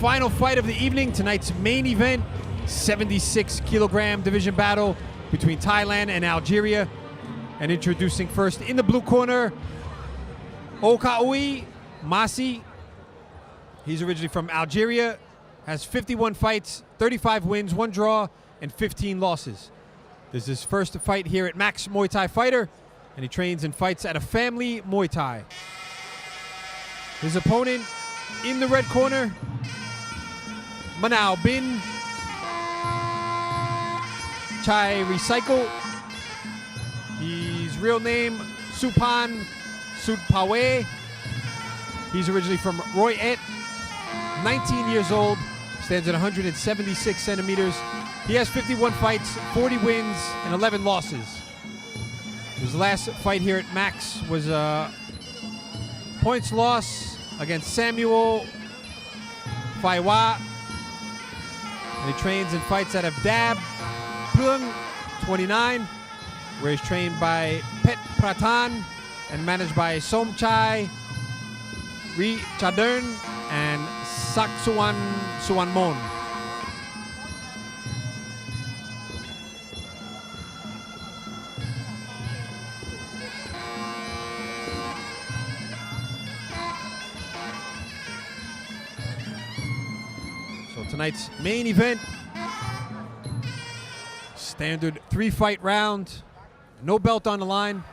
final fight of the evening, tonight's main event, 76-kilogram division battle between Thailand and Algeria. And introducing first in the blue corner, OKAOUR MASSI. He's originally from Algeria, has 51 fights, 35 wins, 1 draw, and 15 losses. This is his first fight here at Max Muay Thai Fighter, and he trains and fights at a family Muay Thai. His opponent in the red corner, MANOWBINCHAIRECYCLE. His real name, Sophorn-Reung. He's originally from Roy Et, 19 years old, stands at 176 centimeters. He has 51 fights, 40 wins, and 11 losses. His last fight here at Max was a points loss against Samuel Phaiwa. And he trains and fights out of Dabchitprakaew, 29, where he's trained by Pradal and managed by Somchai Richardern and Suanmon. So tonight's main event, standard 3-fight round, no belt on the line.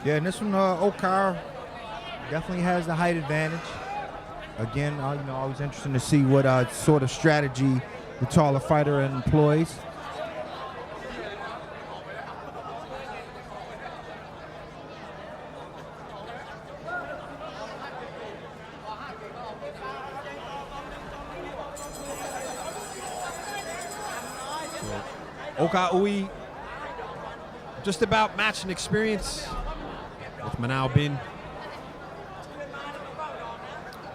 Yeah, and this one, OKAOUR definitely has the height advantage. Again, always interesting to see what sort of strategy the taller fighter employs. OKAOUR just about matching experience with MANOWBIN,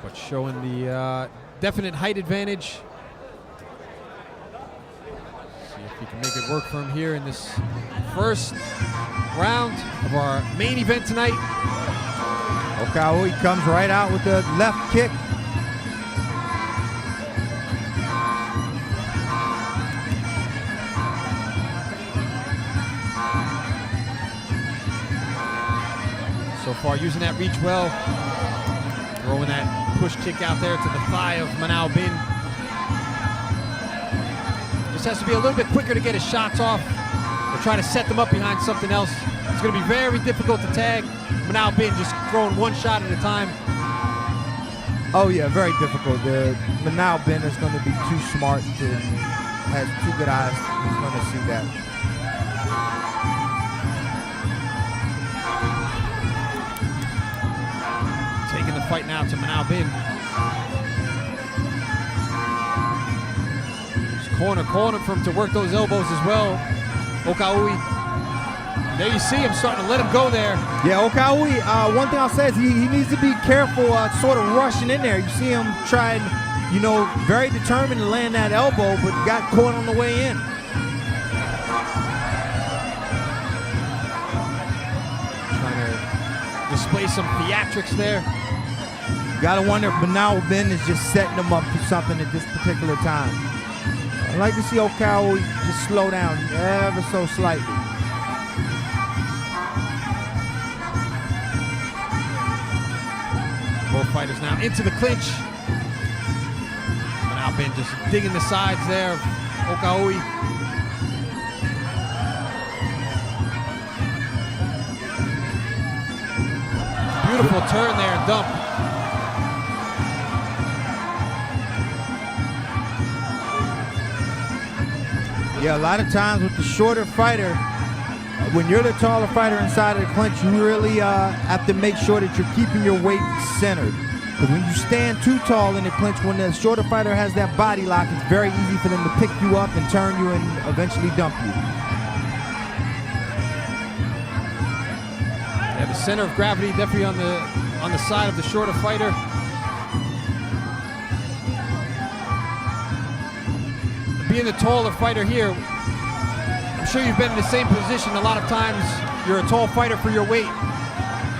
but showing the definite height advantage. See if he can make it work for him here in this first round of our main event tonight. OKAOUR comes right out with the left kick. So far using that reach well, throwing that push kick out there to the thigh of MANOWBIN. Just has to be a little bit quicker to get his shots off or try to set them up behind something else. It's going to be very difficult to tag MANOWBIN just throwing one shot at a time. Oh yeah, very difficult. MANOWBIN is going to be too smart, has too good eyes. He's going to see that. Taking the fight now to MANOWBIN. Corner for him to work those elbows as well. OKAOUR. There you see him starting to let him go there. Yeah, OKAOUR, one thing I'll say is he needs to be careful sort of rushing in there. You see him trying, very determined to land that elbow, but got caught on the way in. Trying to display some theatrics there. Gotta wonder if MANOWBIN is just setting him up for something at this particular time. I'd like to see OKAOUR just slow down ever so slightly. Both fighters now into the clinch. MANOWBIN just digging the sides there of OKAOUR. Beautiful turn there and dump. Yeah, a lot of times with the shorter fighter, when you're the taller fighter inside of the clinch, you really have to make sure that you're keeping your weight centered. Because when you stand too tall in the clinch, when the shorter fighter has that body lock, it's very easy for them to pick you up and turn you and eventually dump you. Yeah, the center of gravity definitely on the side of the shorter fighter. Being the taller fighter here, I'm sure you've been in the same position a lot of times. You're a tall fighter for your weight.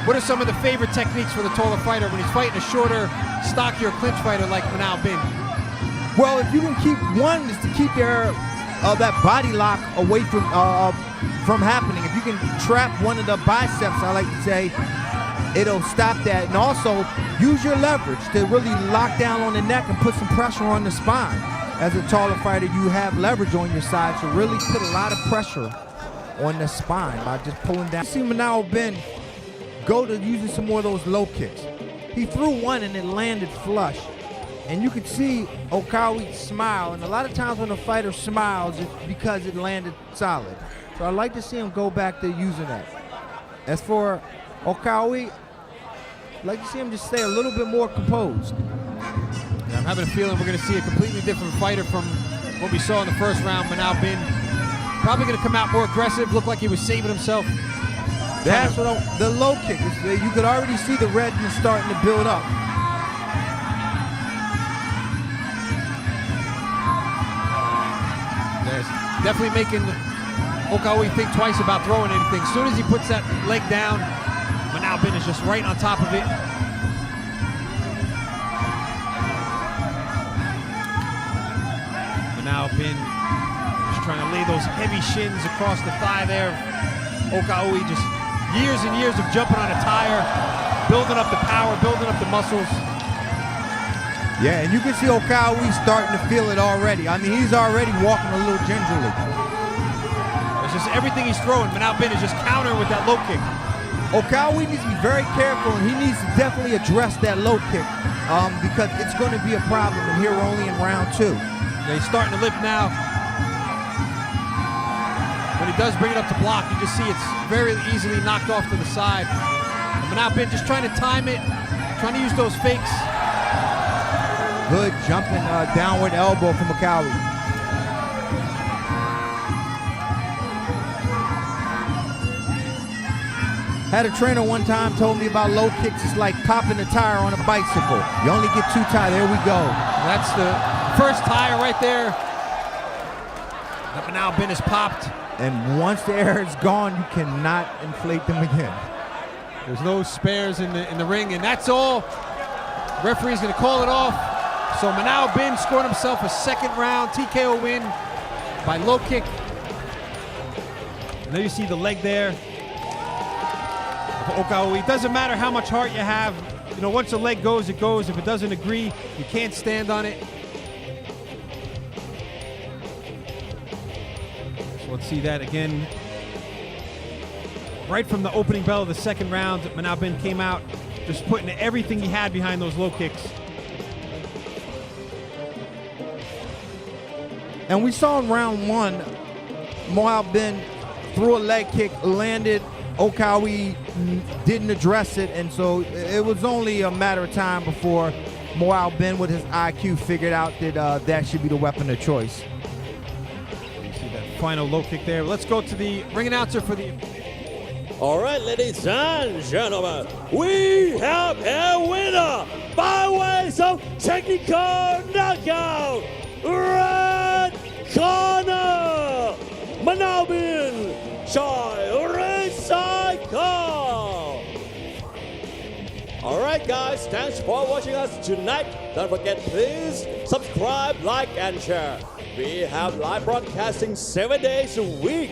What are some of the favorite techniques for the taller fighter when he's fighting a shorter stockier clinch fighter like Manaw-bin? Well, if you can keep one, is to keep their that body lock away from happening. If you can trap one of the biceps, I like to say, it'll stop that. And also use your leverage to really lock down on the neck and put some pressure on the spine. As a taller fighter, you have leverage on your side, so really put a lot of pressure on the spine by just pulling down. See Manaw-bin go to using some more of those low kicks. He threw one and it landed flush. And you could see OKAOUR smile, and a lot of times when a fighter smiles, it's because it landed solid. So I'd like to see him go back to using that. As for OKAOUR, I'd like to see him just stay a little bit more composed. Yeah, I'm having a feeling we're going to see a completely different fighter from what we saw in the first round. Manaw-bin probably going to come out more aggressive, look like he was saving himself. That's what the low kick is. You could already see the redness starting to build up. Definitely making OKAOUR think twice about throwing anything. As soon as he puts that leg down, Manaw-bin is just right on top of it. Manaw-bin just trying to lay those heavy shins across the thigh there. OKAOUR just years and years of jumping on a tire, building up the power, building up the muscles. Yeah, and you can see OKAOUR starting to feel it already. I mean, he's already walking a little gingerly. It's just everything he's throwing. Manaw-bin is just countering with that low kick. OKAOUR needs to be very careful, and he needs to definitely address that low kick because it's going to be a problem, and here we're only in round 2. Yeah, he's starting to lift now. When he does bring it up to block, you just see it's very easily knocked off to the side. Manaw-bin just trying to time it, trying to use those fakes. Good jumping downward elbow from OKAOUR. Had a trainer one time told me about low kicks. It's like popping a tire on a bicycle. You only get 2 tires. There we go. That's the first tire right there. That Manaw-bin is popped. And once the air is gone, you cannot inflate them again. There's no spares in the ring, and that's all. Referee's going to call it off. So Manaw-bin scored himself a second round TKO win by low kick. And there you see the leg there of OKAOUR. It doesn't matter how much heart you have. You know, once the leg goes, it goes. If it doesn't agree, you can't stand on it. So let's see that again. Right from the opening bell of the second round, Manaw-bin came out just putting everything he had behind those low kicks. And we saw in round 1, Manaw-bin threw a leg kick, landed. OKAOUR didn't address it, and so it was only a matter of time before Manaw-bin with his IQ figured out that that should be the weapon of choice. You see that final low kick there. Let's go to the ring announcer for the... All right, ladies and gentlemen, we have a winner by ways of technical knockout. Red corner, Manaw-bin Chairecycle. All right, guys, thanks for watching us tonight. Don't forget, please subscribe, like, and share. We have live broadcasting 7 days a week.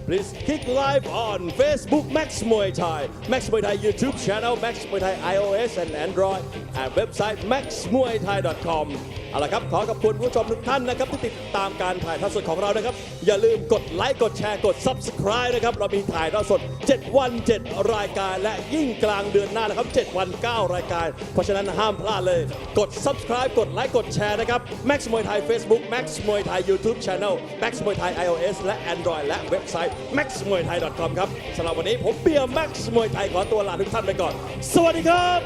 Please click live on Facebook Max Muay Thai, Max Muay Thai YouTube channel, Max Muay Thai iOS and Android, and website maxmuaythai.com เอาละครับขอขอบคุณผู้ชมทุกท่านนะครับที่ติดตามการถ่ายทอดสดของเรานะครับอย่าลืมกดไลค์กดแชร์กด Subscribe นะครับเรามีถ่ายทอดสด7 วัน 7 รายการและยิ่งกลางเดือนหน้านะครับ7 วัน 9 รายการเพราะฉะนั้นห้ามพลาดเลยกด Subscribe กดไลค์กดแชร์นะครับ Max Muay Thai Facebook Max Muay Thai YouTube Channel Max Muay Thai iOS และ Android และเว็บไซต์ maxmuaythai.com ครับสำหรับวันนี้ผมเบียร์ Max Muay Thai ขอตัวลาทุกท่านไปก่อนสวัสดีครับ